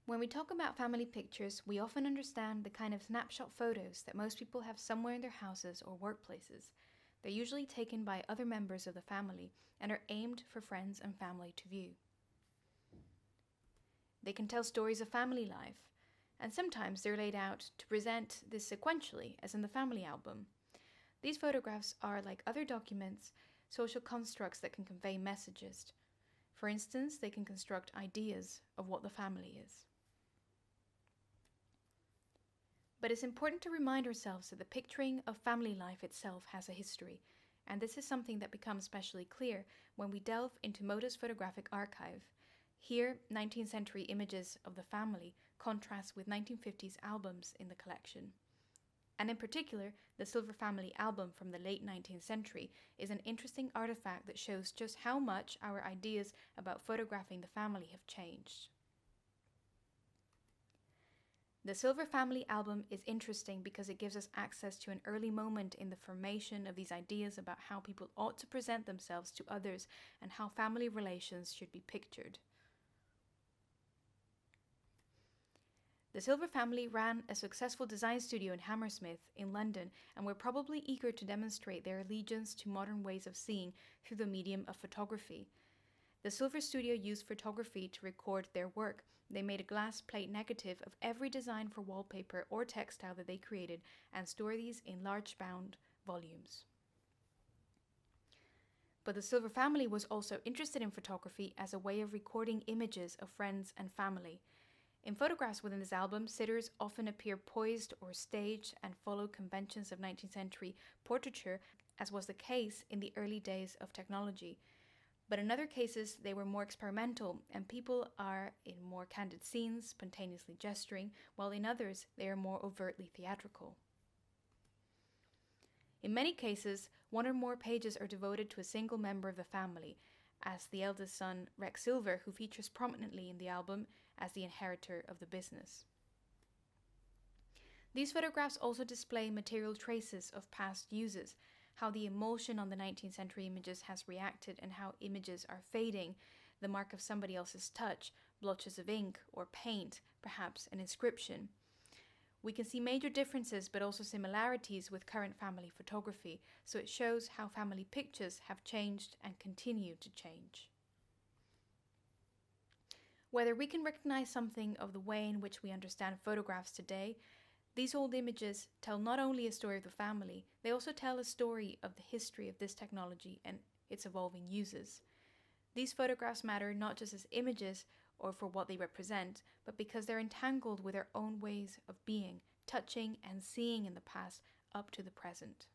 When we talk about family pictures, we often understand the kind of snapshot photos that most people have somewhere in their houses or workplaces. They're usually taken by other members of the family and are aimed for friends and family to view. They can tell stories of family life, and sometimes they're laid out to present this sequentially, as in the family album. These photographs are, like other documents, social constructs that can convey messages. For instance, they can construct ideas of what the family is. But it's important to remind ourselves that the picturing of family life itself has a history, and this is something that becomes especially clear when we delve into MoDA's photographic archive. Here, 19th century images of the family contrast with 1950s albums in the collection. And in particular, the Silver Family album from the late 19th century is an interesting artifact that shows just how much our ideas about photographing the family have changed. The Silver Family album is interesting because it gives us access to an early moment in the formation of these ideas about how people ought to present themselves to others and how family relations should be pictured. The Silver family ran a successful design studio in Hammersmith in London and were probably eager to demonstrate their allegiance to modern ways of seeing through the medium of photography. The Silver studio used photography to record their work. They made a glass plate negative of every design for wallpaper or textile that they created and store these in large bound volumes. But the Silver family was also interested in photography as a way of recording images of friends and family. In photographs within this album, sitters often appear poised or staged and follow conventions of 19th century portraiture, as was the case in the early days of technology. But in other cases, they were more experimental, and people are in more candid scenes, spontaneously gesturing, while in others, they are more overtly theatrical. In many cases, one or more pages are devoted to a single member of the family, as the eldest son, Rex Silver, who features prominently in the album as the inheritor of the business. These photographs also display material traces of past uses, how the emulsion on the 19th century images has reacted and how images are fading, the mark of somebody else's touch, blotches of ink or paint, perhaps an inscription. We can see major differences but also similarities with current family photography, so it shows how family pictures have changed and continue to change. Whether we can recognize something of the way in which we understand photographs today, these old images tell not only a story of the family, they also tell a story of the history of this technology and its evolving uses. These photographs matter not just as images or for what they represent, but because they're entangled with our own ways of being, touching and seeing in the past up to the present.